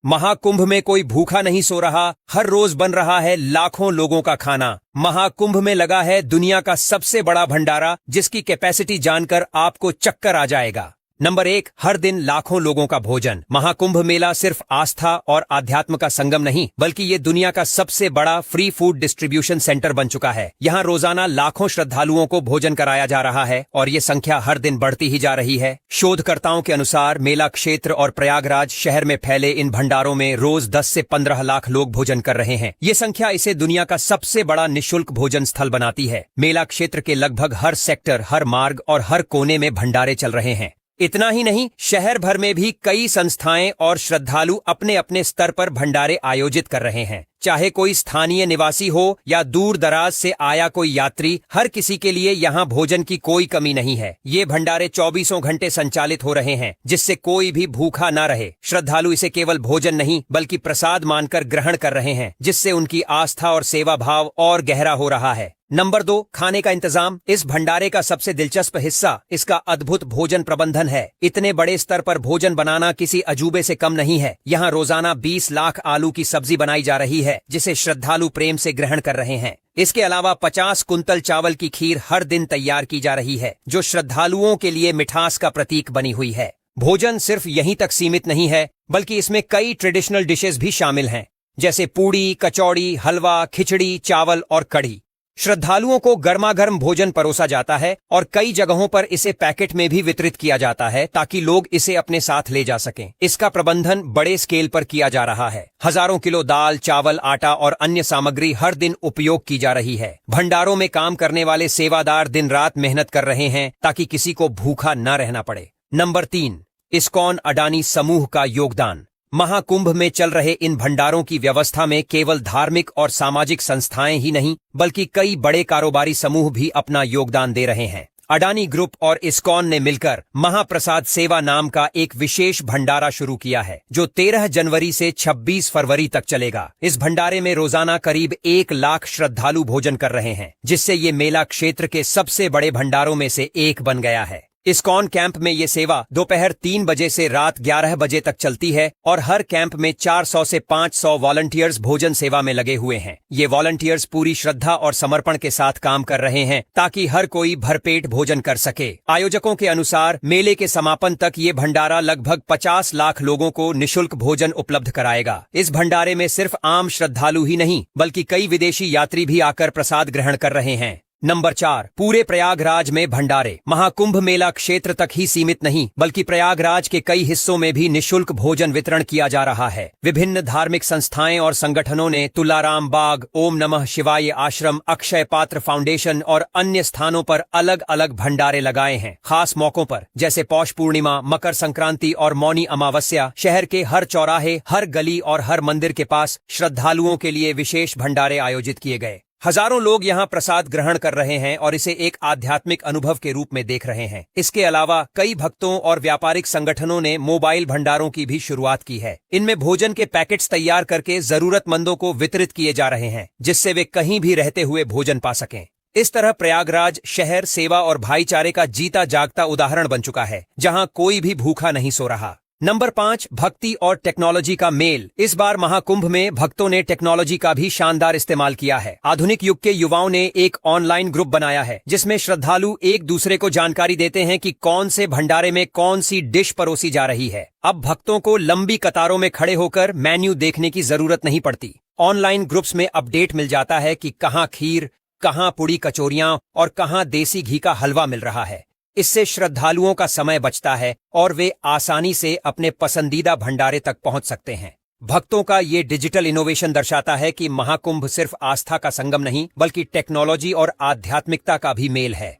महाकुंभ में कोई भूखा नहीं सो रहा, हर रोज बन रहा है लाखों लोगों का खाना। महाकुंभ में लगा है दुनिया का सबसे बड़ा भंडारा, जिसकी कैपेसिटी जानकर आपको चक्कर आ जाएगा। नंबर 1, हर दिन लाखों लोगों का भोजन। महाकुंभ मेला सिर्फ आस्था और आध्यात्म का संगम नहीं, बल्कि ये दुनिया का सबसे बड़ा फ्री फूड डिस्ट्रीब्यूशन सेंटर बन चुका है। यहाँ रोजाना लाखों श्रद्धालुओं को भोजन कराया जा रहा है और ये संख्या हर दिन बढ़ती ही जा रही है। शोधकर्ताओं के अनुसार मेला क्षेत्र और प्रयागराज शहर में फैले इन भंडारों में रोज 10 से 15 लाख लोग भोजन कर रहे हैं। ये संख्या इसे दुनिया का सबसे बड़ा निःशुल्क भोजन स्थल बनाती है। मेला क्षेत्र के लगभग हर सेक्टर, हर मार्ग और हर कोने में भंडारे चल रहे हैं। इतना ही नहीं, शहर भर में भी कई संस्थाएं और श्रद्धालु अपने अपने स्तर पर भंडारे आयोजित कर रहे हैं। चाहे कोई स्थानीय निवासी हो या दूर दराज से आया कोई यात्री, हर किसी के लिए यहाँ भोजन की कोई कमी नहीं है। ये भंडारे 24 घंटे संचालित हो रहे हैं, जिससे कोई भी भूखा न रहे। श्रद्धालु इसे केवल भोजन नहीं बल्कि प्रसाद मानकर ग्रहण कर रहे हैं, जिससे उनकी आस्था और सेवा भाव और गहरा हो रहा है। नंबर 2, खाने का इंतजाम। इस भंडारे का सबसे दिलचस्प हिस्सा इसका अद्भुत भोजन प्रबंधन है। इतने बड़े स्तर पर भोजन बनाना किसी अजूबे से कम नहीं है। यहाँ रोजाना 20 लाख आलू की सब्जी बनाई जा रही है, जिसे श्रद्धालु प्रेम से ग्रहण कर रहे हैं। इसके अलावा 50 कुंतल चावल की खीर हर दिन तैयार की जा रही है, जो श्रद्धालुओं के लिए मिठास का प्रतीक बनी हुई है। भोजन सिर्फ यहीं तक सीमित नहीं है, बल्कि इसमें कई ट्रेडिशनल डिशेस भी शामिल हैं, जैसे पूड़ी, कचौड़ी, हलवा, खिचड़ी, चावल और कढ़ी। श्रद्धालुओं को गर्मागर्म भोजन परोसा जाता है और कई जगहों पर इसे पैकेट में भी वितरित किया जाता है, ताकि लोग इसे अपने साथ ले जा सकें। इसका प्रबंधन बड़े स्केल पर किया जा रहा है। हजारों किलो दाल, चावल, आटा और अन्य सामग्री हर दिन उपयोग की जा रही है। भंडारों में काम करने वाले सेवादार दिन रात मेहनत कर रहे हैं, ताकि किसी को भूखा न रहना पड़े। नंबर 3, इस्कॉन अडानी समूह का योगदान। महाकुंभ में चल रहे इन भंडारों की व्यवस्था में केवल धार्मिक और सामाजिक संस्थाएं ही नहीं, बल्कि कई बड़े कारोबारी समूह भी अपना योगदान दे रहे हैं। अडानी ग्रुप और इस्कॉन ने मिलकर महाप्रसाद सेवा नाम का एक विशेष भंडारा शुरू किया है, जो 13 जनवरी से 26 फरवरी तक चलेगा। इस भंडारे में रोजाना करीब 1 लाख श्रद्धालु भोजन कर रहे हैं, जिससे ये मेला क्षेत्र के सबसे बड़े भंडारों में से एक बन गया है। इस्कॉन कैंप में ये सेवा दोपहर 3 बजे से रात 11 बजे तक चलती है और हर कैंप में 400 से 500 वॉलंटियर्स भोजन सेवा में लगे हुए हैं। ये वॉलंटियर्स पूरी श्रद्धा और समर्पण के साथ काम कर रहे हैं, ताकि हर कोई भरपेट भोजन कर सके। आयोजकों के अनुसार मेले के समापन तक ये भंडारा लगभग 50 लाख लोगों को निःशुल्क भोजन उपलब्ध कराएगा। इस भंडारे में सिर्फ आम श्रद्धालु ही नहीं, बल्कि कई विदेशी यात्री भी आकर प्रसाद ग्रहण कर रहे हैं। नंबर 4, पूरे प्रयागराज में भंडारे। महाकुंभ मेला क्षेत्र तक ही सीमित नहीं, बल्कि प्रयागराज के कई हिस्सों में भी निःशुल्क भोजन वितरण किया जा रहा है। विभिन्न धार्मिक संस्थाएं और संगठनों ने तुलाराम बाग, ओम नमः शिवाय आश्रम, अक्षय पात्र फाउंडेशन और अन्य स्थानों पर अलग अलग भंडारे लगाए हैं। खास मौकों पर, जैसे पौष पूर्णिमा, मकर संक्रांति और मौनी अमावस्या, शहर के हर चौराहे, हर गली और हर मंदिर के पास श्रद्धालुओं के लिए विशेष भंडारे आयोजित किए गए। हजारों लोग यहाँ प्रसाद ग्रहण कर रहे हैं और इसे एक आध्यात्मिक अनुभव के रूप में देख रहे हैं। इसके अलावा कई भक्तों और व्यापारिक संगठनों ने मोबाइल भंडारों की भी शुरुआत की है। इनमें भोजन के पैकेट्स तैयार करके जरूरतमंदों को वितरित किए जा रहे हैं, जिससे वे कहीं भी रहते हुए भोजन पा सकें। इस तरह प्रयागराज शहर सेवा और भाईचारे का जीता जागता उदाहरण बन चुका है, जहाँ कोई भी भूखा नहीं सो रहा। नंबर 5, भक्ति और टेक्नोलॉजी का मेल। इस बार महाकुंभ में भक्तों ने टेक्नोलॉजी का भी शानदार इस्तेमाल किया है। आधुनिक युग के युवाओं ने एक ऑनलाइन ग्रुप बनाया है, जिसमें श्रद्धालु एक दूसरे को जानकारी देते हैं कि कौन से भंडारे में कौन सी डिश परोसी जा रही है। अब भक्तों को लंबी कतारों में खड़े होकर मेन्यू देखने की जरूरत नहीं पड़ती। ऑनलाइन ग्रुप्स में अपडेट मिल जाता है कि कहाँ खीर, कहाँ पुड़ी कचौरियां और कहाँ देसी घी का हलवा मिल रहा है। इससे श्रद्धालुओं का समय बचता है और वे आसानी से अपने पसंदीदा भंडारे तक पहुंच सकते हैं। भक्तों का ये डिजिटल इनोवेशन दर्शाता है कि महाकुंभ सिर्फ आस्था का संगम नहीं, बल्कि टेक्नोलॉजी और आध्यात्मिकता का भी मेल है।